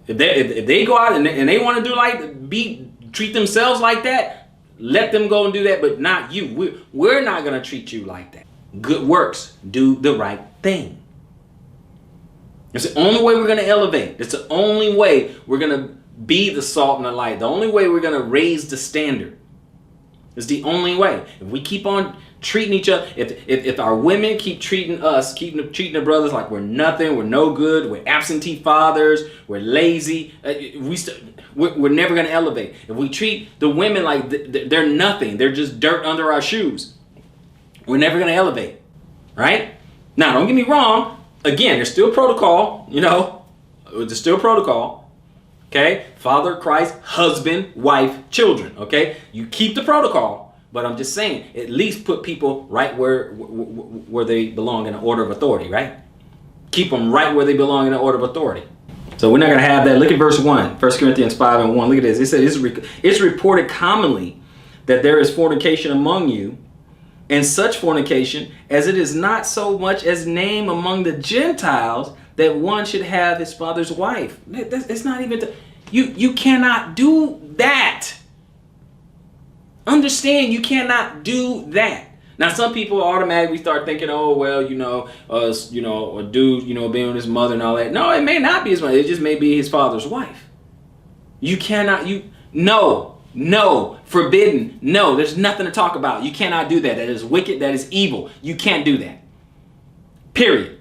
If they go out and they want to treat themselves like that, let them go and do that, but not you. We're not going to treat you like that. Good works. Do the right thing. It's the only way we're going to elevate. It's the only way we're going to be the salt and the light. The only way we're going to raise the standard. It's the only way. If we keep on treating each other, if our women keep treating treating the brothers like we're nothing, we're no good, we're absentee fathers, we're lazy, we're never going to elevate. If we treat the women like they're nothing, they're just dirt under our shoes, we're never going to elevate, right? Now, don't get me wrong. Again, there's still protocol, there's still protocol. Okay? Father, Christ, husband, wife, children. Okay? You keep the protocol, but I'm just saying, at least put people right where they belong in the order of authority, right? Keep them right where they belong in the order of authority. So we're not going to have that. Look at verse 1, 1 Corinthians 5:1. Look at this. It says, it's reported commonly that there is fornication among you, and such fornication as it is not so much as named among the Gentiles, that one should have his father's wife. It's not even... You cannot do that. Understand, you cannot do that. Now, some people automatically start thinking, oh, well, a dude, being with his mother and all that. No, it may not be his mother. It just may be his father's wife. You cannot, no, forbidden. No, there's nothing to talk about. You cannot do that. That is wicked. That is evil. You can't do that. Period.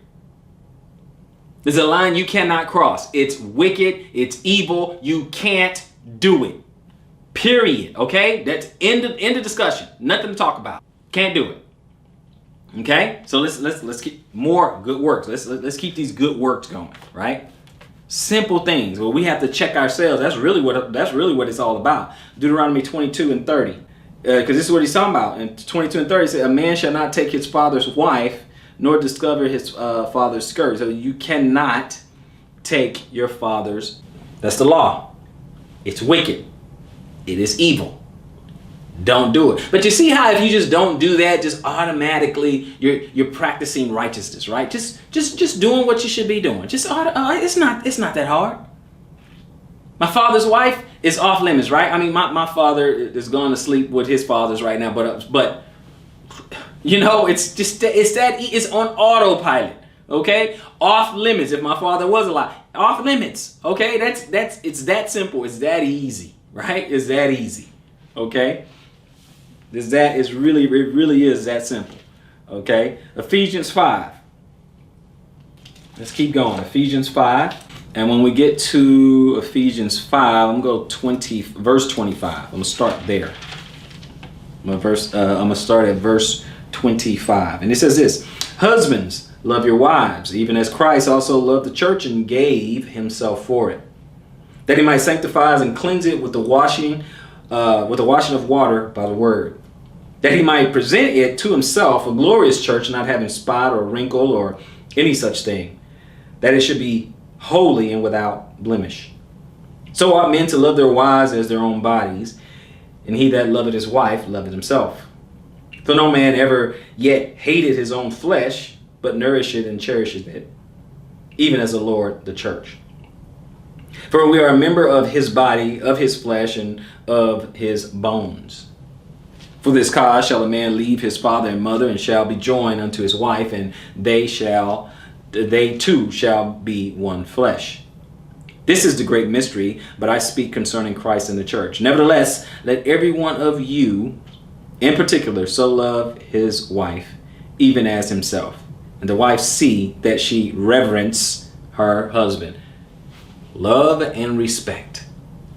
There's a line you cannot cross. It's wicked. It's evil. You can't do it. Period. Okay? That's end of discussion. Nothing to talk about. Can't do it. Okay? So let's keep more good works. Let's keep these good works going, right? Simple things. Well, we have to check ourselves. That's really what it's all about. Deuteronomy 22:30. Because this is what he's talking about. In 22:30 it says, a man shall not take his father's wife, nor discover his father's skirt. So you cannot take your father's. That's the law. It's wicked. It is evil. Don't do it. But you see how if you just don't do that, just automatically you're practicing righteousness, right? Just doing what you should be doing. It's not that hard. My father's wife is off limits, right? I mean, my father is going to sleep with his fathers right now, but it's on autopilot. Okay, off limits. If my father was alive, off limits. Okay, it's that simple. It's that easy, right? It's that easy. Okay, it really is that simple. Okay, Ephesians 5. Let's keep going. Ephesians 5, and when we get to Ephesians 5, I'm gonna go verse 25. I'm gonna start there. I'm gonna start at verse 25, and it says this: Husbands, love your wives, even as Christ also loved the church and gave himself for it, that he might sanctify and cleanse it with the washing of water by the word, that he might present it to himself a glorious church, not having spot or wrinkle or any such thing, that it should be holy and without blemish. So ought men to love their wives as their own bodies, and he that loveth his wife loveth himself. For no man ever yet hated his own flesh, but nourisheth and cherisheth it, even as the Lord the church. For we are a member of his body, of his flesh, and of his bones. For this cause shall a man leave his father and mother, and shall be joined unto his wife, and they two shall be one flesh. This is the great mystery, but I speak concerning Christ and the church. Nevertheless, let every one of you in particular so love his wife, even as himself, and the wife see that she reverence her husband. Love and respect.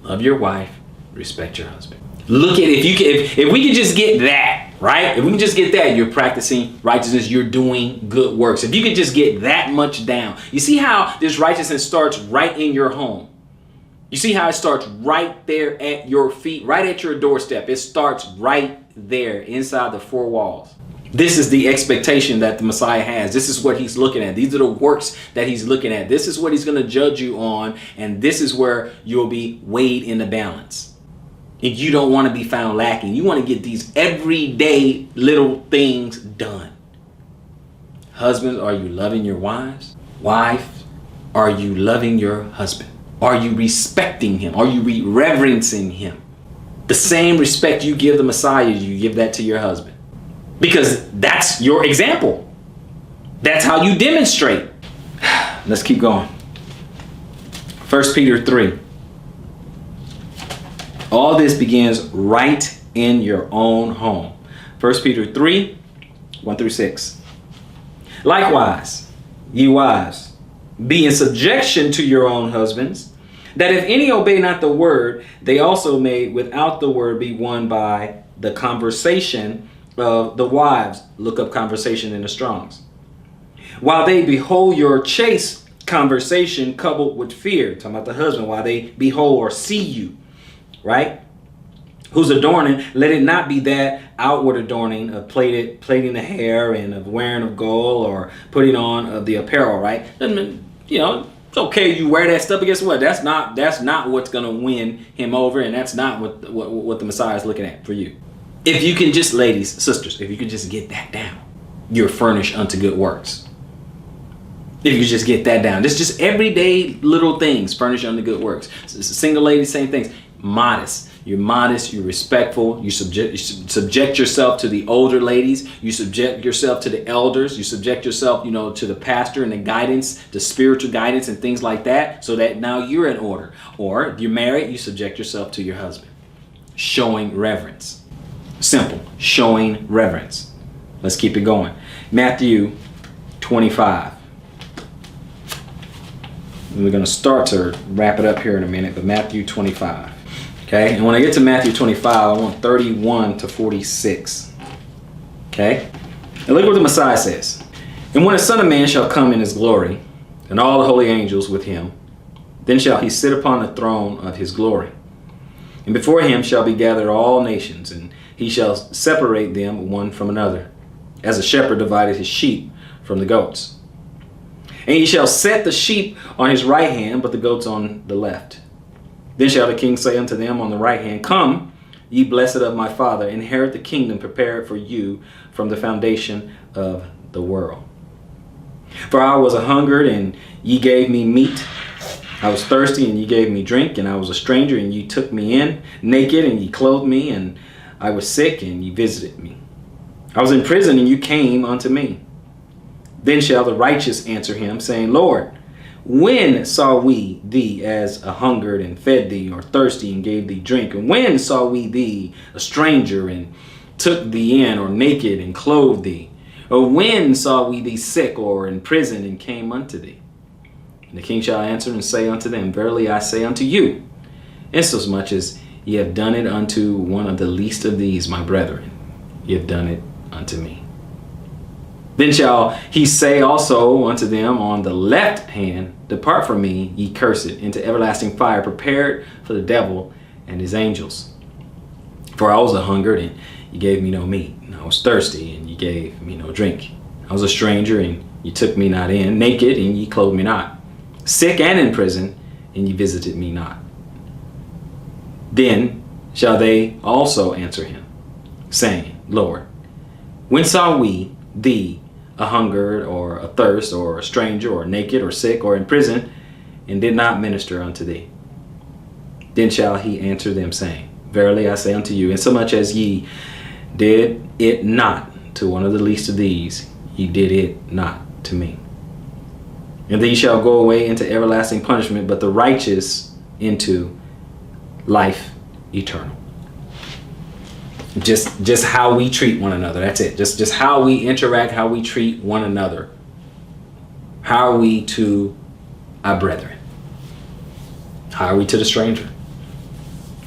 Love your wife, respect your husband. Look at if we can just get that, right? If we can just get that, you're practicing righteousness, you're doing good works. If you can just get that much down. You see how this righteousness starts right in your home. You see how it starts right there at your feet, right at your doorstep. It starts right there inside the four walls. This is the expectation that the Messiah has. This is what he's looking at. These are the works that he's looking at. This is what he's going to judge you on. And this is where you'll be weighed in the balance. And you don't want to be found lacking. You want to get these everyday little things done. Husbands, are you loving your wives? Wife, are you loving your husband? Are you respecting him? Are you reverencing him? The same respect you give the Messiah, you give that to your husband. Because that's your example. That's how you demonstrate. Let's keep going. 1 Peter 3. All this begins right in your own home. 1 Peter 3, 1 through 6. Likewise, ye wives, be in subjection to your own husbands, that if any obey not the word, they also may without the word be won by the conversation of the wives. Look up conversation in the Strongs. While they behold your chaste conversation coupled with fear, talking about the husband, while they behold or see you, right? Whose adorning, let it not be that outward adorning of plaiting the hair and of wearing of gold or putting on of the apparel, right? It's okay you wear that stuff, but guess what? That's not what's gonna win him over, and that's not what the Messiah is looking at for you. If you can just, ladies, sisters, if you can just get that down, you're furnished unto good works. If you just get that down, it's just everyday little things, furnished unto good works. Single ladies, same things. Modest. You're modest, you're respectful, you subject yourself to the older ladies, you subject yourself to the elders, you subject yourself, to the pastor and the guidance, the spiritual guidance and things like that, so that now you're in order. Or if you're married, you subject yourself to your husband. Showing reverence. Simple. Showing reverence. Let's keep it going. Matthew 25. We're going to start to wrap it up here in a minute, but Matthew 25. Okay, and when I get to Matthew 25, I want 31 to 46. Okay, and look what the Messiah says. And when the Son of Man shall come in his glory, and all the holy angels with him, then shall he sit upon the throne of his glory. And before him shall be gathered all nations, and he shall separate them one from another, as a shepherd divided his sheep from the goats. And he shall set the sheep on his right hand, but the goats on the left. Then shall the king say unto them on the right hand, Come, ye blessed of my Father, inherit the kingdom prepared for you from the foundation of the world. For I was hungered, and ye gave me meat. I was thirsty, and ye gave me drink. And I was a stranger, and ye took me in. Naked, and ye clothed me. And I was sick, and ye visited me. I was in prison, and you came unto me. Then shall the righteous answer him, saying, Lord, when saw we thee as a hungered and fed thee, or thirsty and gave thee drink? And when saw we thee a stranger and took thee in, or naked and clothed thee? Or when saw we thee sick or in prison and came unto thee? And the king shall answer and say unto them, Verily I say unto you, insomuch as ye have done it unto one of the least of these, my brethren, ye have done it unto me. Then shall he say also unto them on the left hand, Depart from me, ye cursed, into everlasting fire, prepared for the devil and his angels. For I was a hungered, and you gave me no meat. And I was thirsty, and you gave me no drink. I was a stranger, and you took me not in. Naked, and ye clothed me not. Sick and in prison, and ye visited me not. Then shall they also answer him, saying, Lord, when saw we thee a hungered, or a thirst, or a stranger, or naked, or sick, or in prison, and did not minister unto thee? Then shall he answer them, saying, Verily I say unto you, insomuch as ye did it not to one of the least of these, ye did it not to me. And these shall go away into everlasting punishment, but the righteous into life eternal. Just how we treat one another. That's it. Just how we interact, how we treat one another. How are we to our brethren? How are we to the stranger?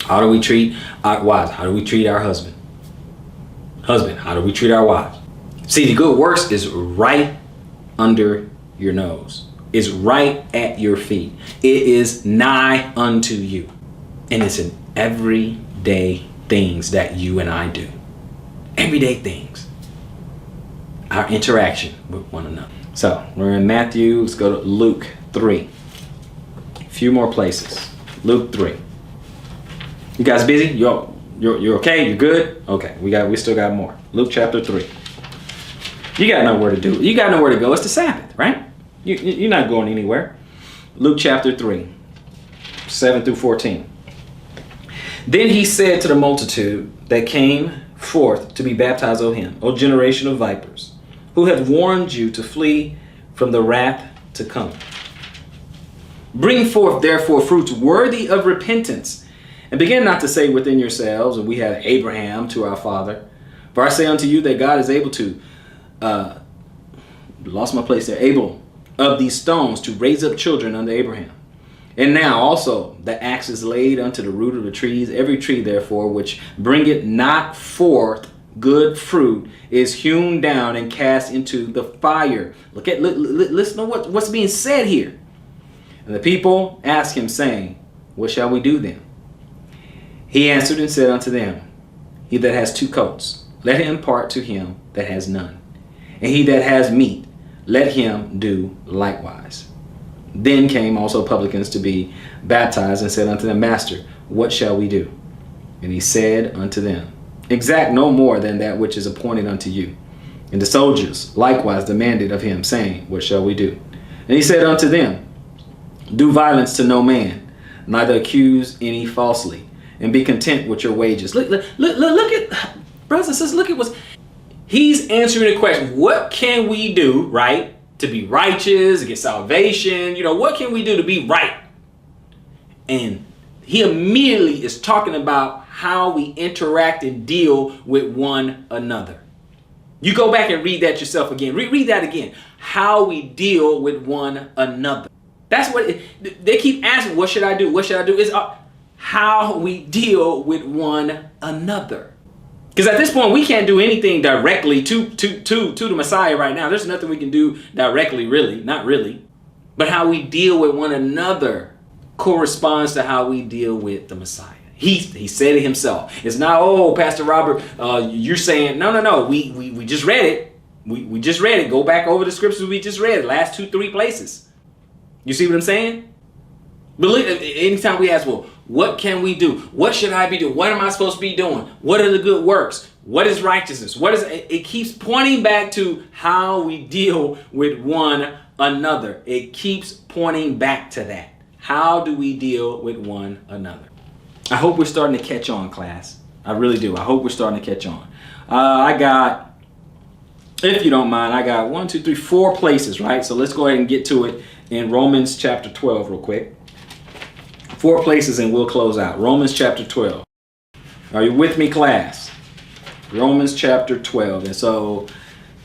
How do we treat our wives? How do we treat our husband? Husband, how do we treat our wives? See, the good works is right under your nose. It's right at your feet. It is nigh unto you. And it's in everyday things that you and I do. Everyday things. Our interaction with one another. So we're in Matthew. Let's go to Luke 3. A few more places. Luke 3. You guys busy? You're okay? You're good? Okay. We still got more. Luke chapter 3. You got nowhere to do. You got nowhere to go. It's the Sabbath, right? You're not going anywhere. Luke chapter 3, 7 through 14. Then he said to the multitude that came forth to be baptized of him, O generation of vipers, who hath warned you to flee from the wrath to come? Bring forth therefore fruits worthy of repentance, and begin not to say within yourselves, and we have Abraham to our father. For I say unto you that God is able to, lost my place there, able of these stones to raise up children unto Abraham. And now also the axe is laid unto the root of the trees. Every tree, therefore, which bringeth not forth good fruit is hewn down and cast into the fire. Listen to what's being said here. And the people asked him, saying, What shall we do then? He answered and said unto them, He that has 2 coats, let him impart to him that has none. And he that has meat, let him do likewise. Then came also publicans to be baptized, and said unto them, Master, what shall we do? And he said unto them, Exact no more than that which is appointed unto you. And the soldiers likewise demanded of him, saying, What shall we do? And he said unto them, Do violence to no man, neither accuse any falsely, and be content with your wages. Look at, brothers and sisters, look at what's, he's answering the question, what can we do, right, to be righteous, to get salvation? What can we do to be right? And he immediately is talking about how we interact and deal with one another. You go back and read that yourself again. Read that again. How we deal with one another. That's what they keep asking. What should I do? What should I do? It's how we deal with one another. Because at this point, we can't do anything directly to the Messiah right now. There's nothing we can do directly, really. Not really. But how we deal with one another corresponds to how we deal with the Messiah. He said it himself. It's not, oh, Pastor Robert, you're saying, no. We just read it. We just read it. Go back over the scriptures we just read. Last 2-3 places. You see what I'm saying? But look, anytime we ask, well, what can we do? What should I be doing? What am I supposed to be doing? What are the good works? What is righteousness? It keeps pointing back to how we deal with one another. It keeps pointing back to that. How do we deal with one another? I hope we're starting to catch on, class. I really do. I hope we're starting to catch on. I got if you don't mind, I got 1, 2, 3, 4 places, right? So let's go ahead and get to it in Romans chapter 12 real quick. 4 places and we'll close out. Romans chapter 12. Are you with me, class? Romans chapter 12. And so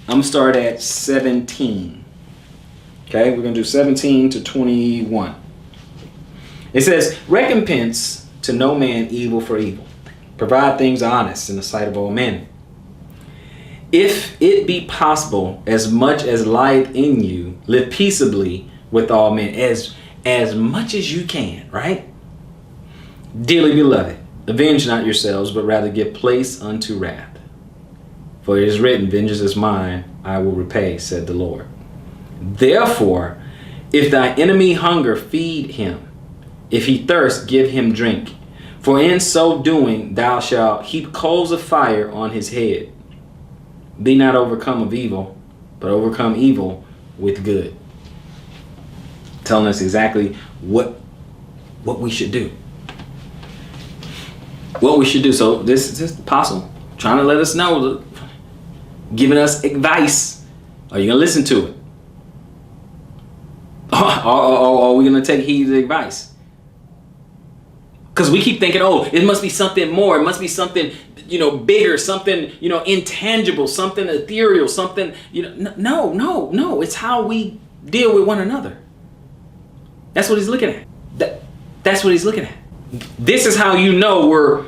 I'm going to start at 17. Okay, we're going to do 17 to 21. It says, recompense to no man evil for evil. Provide things honest in the sight of all men. If it be possible, as much as lieth in you, live peaceably with all men, as much as you can, right? Dearly beloved, avenge not yourselves, but rather give place unto wrath. For it is written, vengeance is mine, I will repay, said the Lord. Therefore, if thy enemy hunger, feed him. If he thirst, give him drink. For in so doing, thou shalt heap coals of fire on his head. Be not overcome of evil, but overcome evil with good. Telling us exactly what we should do. What we should do. So this is apostle trying to let us know, giving us advice. Are you going to listen to it? Or are we going to take heed to the advice? Because we keep thinking, oh, it must be something more. It must be something, bigger, something, intangible, something ethereal, something, no. It's how we deal with one another. That's what he's looking at. That's what he's looking at. This is how you know we're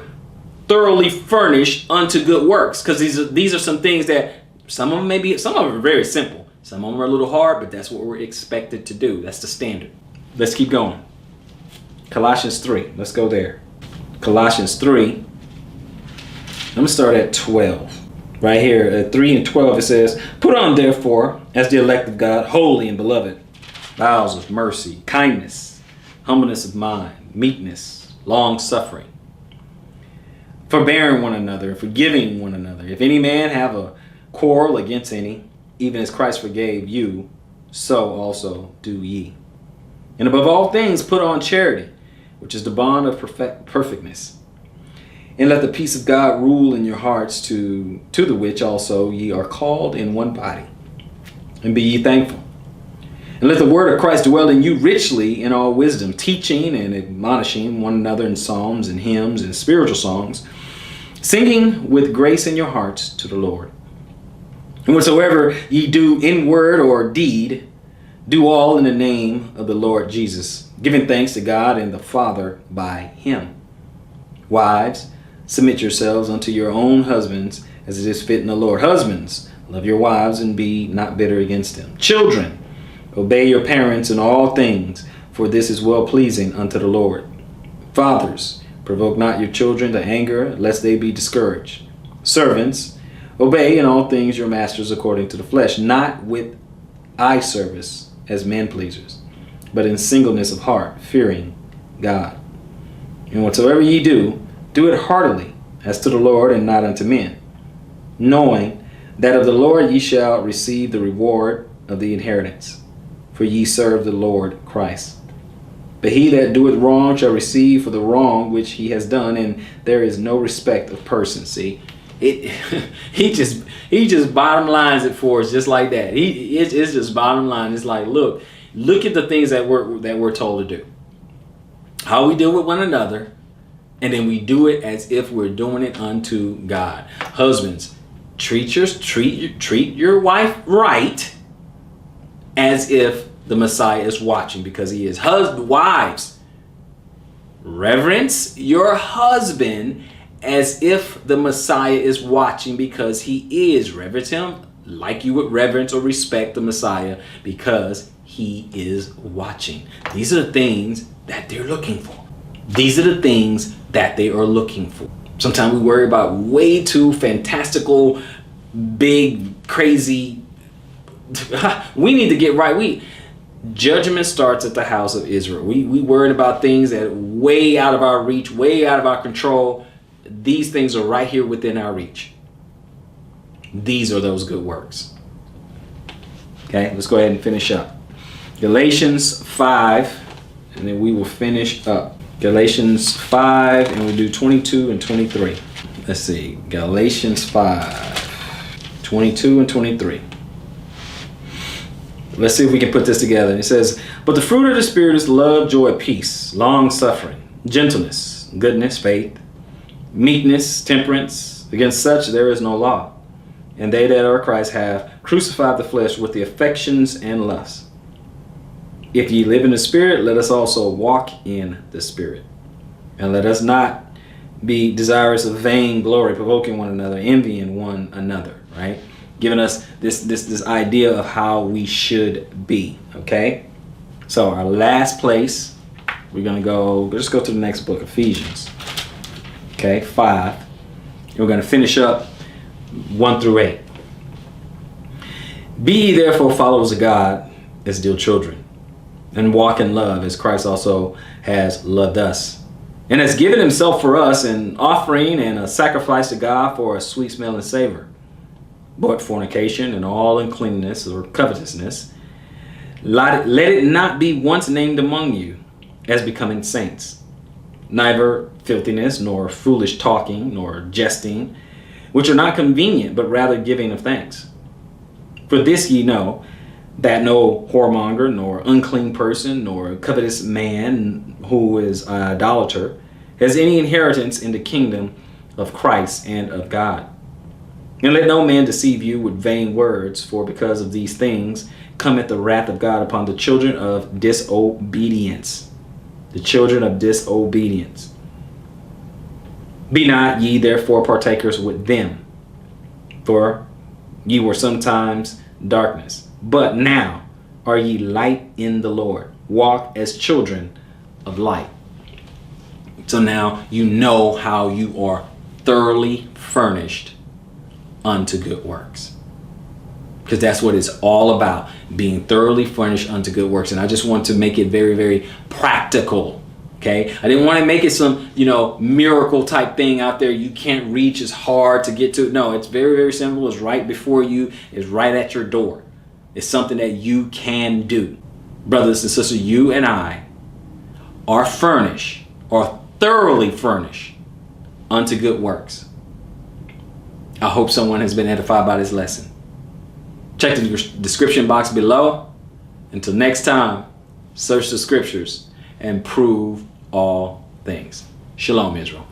thoroughly furnished unto good works. Because these are some things that some of them are very simple. Some of them are a little hard, but that's what we're expected to do. That's the standard. Let's keep going. Colossians 3. Let's go there. Colossians 3. I'm going to start at 12. Right here at 3 and 12 it says, put on therefore, as the elect of God, holy and beloved, bowels of mercy, kindness, humbleness of mind, meekness, long suffering, forbearing one another, forgiving one another. If any man have a quarrel against any, even as Christ forgave you, so also do ye. And above all things put on charity, which is the bond of perfectness. And let the peace of God rule in your hearts, to the which also ye are called in one body. And be ye thankful. And let the word of Christ dwell in you richly in all wisdom, teaching and admonishing one another in psalms and hymns and spiritual songs, singing with grace in your hearts to the Lord. And whatsoever ye do in word or deed, do all in the name of the Lord Jesus, giving thanks to God and the Father by him. Wives, submit yourselves unto your own husbands, as it is fit in the Lord. Husbands, love your wives and be not bitter against them. Children, obey your parents in all things, for this is well pleasing unto the Lord. Fathers, provoke not your children to anger, lest they be discouraged. Servants, obey in all things your masters according to the flesh, not with eye service as men pleasers, but in singleness of heart, fearing God. And whatsoever ye do, do it heartily, as to the Lord and not unto men, knowing that of the Lord ye shall receive the reward of the inheritance. For ye serve the Lord Christ. But he that doeth wrong shall receive for the wrong which he has done, and there is no respect of persons. See, he just bottom lines it for us just like that. It's just bottom line. It's like, look at the things that we're told to do. How we deal with one another, and then we do it as if we're doing it unto God. Husbands, treat your wife right, as if the Messiah is watching, because he is. Wives, reverence your husband as if the Messiah is watching, because he is. Reverence him like you would reverence or respect the Messiah, because he is watching. These are the things that they're looking for. These are the things that they are looking for. Sometimes we worry about way too fantastical, big, crazy. We need to get right. Judgment starts at the house of Israel. We worried about things that are way out of our reach, way out of our control. These things are right here within our reach. These are those good works. Okay, let's go ahead and finish up. Galatians 5, and then we will finish up. Galatians 5, and we'll do 22 and 23. Let's see, Galatians 5, 22 and 23. Let's see if we can put this together. It says, but the fruit of the Spirit is love, joy, peace, long suffering, gentleness, goodness, faith, meekness, temperance. Against such there is no law. And they that are Christ have crucified the flesh with the affections and lusts. If ye live in the Spirit, let us also walk in the Spirit. And let us not be desirous of vain glory, provoking one another, envying one another, right? Giving us this idea of how we should be, okay? So our last place, we're going to go, just go to the next book, Ephesians, okay, 5. And we're going to finish up 1 through 8. Be ye therefore followers of God as dear children, and walk in love as Christ also has loved us, and has given himself for us an offering and a sacrifice to God for a sweet smelling savor. But fornication and all uncleanness or covetousness, let it not be once named among you as becoming saints, neither filthiness, nor foolish talking, nor jesting, which are not convenient, but rather giving of thanks. For this ye know, that no whoremonger, nor unclean person, nor covetous man who is an idolater has any inheritance in the kingdom of Christ and of God. And let no man deceive you with vain words, for because of these things cometh the wrath of God upon the children of disobedience. The children of disobedience. Be not ye therefore partakers with them, for ye were sometimes darkness, but now are ye light in the Lord. Walk as children of light. So now you know how you are thoroughly furnished unto good works. Because that's what it's all about, being thoroughly furnished unto good works. And I just want to make it very, very practical. Okay, I didn't want to make it some, miracle type thing out there you can't reach, it's hard to get to. No, it's very, very simple. It's right before you. It's right at your door. It's something that you can do. Brothers and sisters, you and I are furnished, or thoroughly furnished unto good works. I hope someone has been edified by this lesson. Check the description box below. Until next time, search the scriptures and prove all things. Shalom, Israel.